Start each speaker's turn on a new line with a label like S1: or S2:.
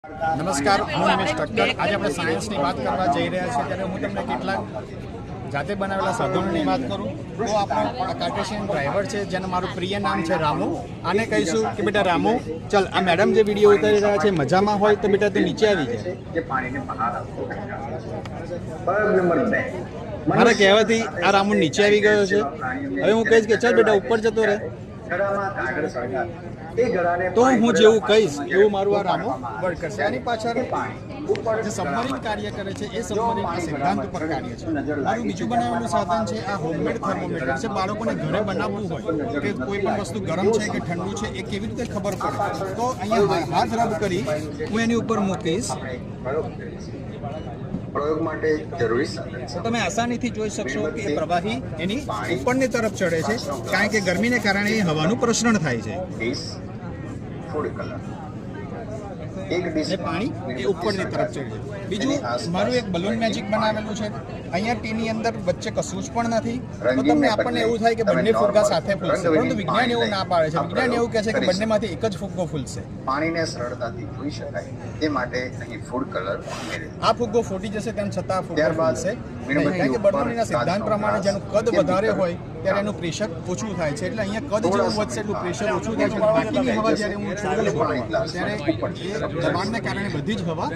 S1: નમસ્કાર, હું રમેશ ઠક્કર। આજે આપણે સાયન્સની વાત કરવા જઈ રહ્યા છીએ ત્યારે હું તમને કેટલાક જાતે બનાવેલા સાધનોની વાત કરું તો આપણો કાર્ટેશિયન ડ્રાઈવર છે જેનું મારું પ્રિય નામ છે રામુ। આને કહીશું કે બેટા રામુ ચાલ, આ મેડમ જે વિડીયો ઉતારી રહ્યા છે મજામાં હોય તો બેટા તું નીચે આવી જાય। મારા કહેવાથી આ રામુ નીચે આવી ગયો છે। હવે હું કહીશ કે ચાલ બેટા ઉપર જતો રહે, તો હું જેવું કહીશ એવું મારું આ રામુ વર્ક કરશે। આની પાછળ જે સબમરીન કાર્ય કરે છે એ સબમરીનના સિદ્ધાંત ઉપર કાર્ય છે। મારું બીજું બનાવેલું સાધન છે આ હોમમેડ થર્મોમીટર છે। બાળકોને ઘરે બનાવવું હોય કે કોઈ પણ વસ્તુ ગરમ છે કે ઠંડુ છે એ કેવી રીતે ખબર પડે તો અહીંયા હાથ રબ કરી હું એની ઉપર મૂકીશ
S2: પ્રયોગ માટે જરૂરી સાધન
S1: તો તમે આસાનીથી જોઈ શકશો કે એ પ્રવાહી એની ઉપરની તરફ ચડે છે કારણ કે ગરમીને કારણે એ હવાનું પ્રસરણ થાય છે
S2: ફૂડ કલર
S1: અને પાણી એ ઉપરની તરફ ચડે છે। બીજું મારું એક બલૂન મેજિક બનાવેલું છે। અહીંયા ટીની અંદર વચ્ચે કશું જ પણ નથી તો તમને આપણને એવું થાય કે બંને ફુગ્ગા સાથે ફૂલશે, પરંતુ વિજ્ઞાન એવું ના પાડે છે। વિજ્ઞાન એવું કહે છે કે બંનેમાંથી એક જ ફુગ્ગો ફૂલશે।
S2: પાણીને સરળતાથી જોઈ શકાય તે માટે અહીં ફૂડ કલર
S1: આ ફુગ્ગો ફૂટી જશે તેમ છતાં ફુગ્ગો ફૂલશે નહીં, કારણ કે બર્નોલીના સિદ્ધાંત પ્રમાણે જેનું કદ વધારે હોય ત્યારે એનું પ્રેશર ઓછું થાય છે। એટલે અહીંયા કદ જેવું વધશે એટલું પ્રેશર ઓછું થાય છે। બાકીની હવા જ્યારે હું છોડું છું ત્યારે એ દબાણને કારણે બધી જ હવા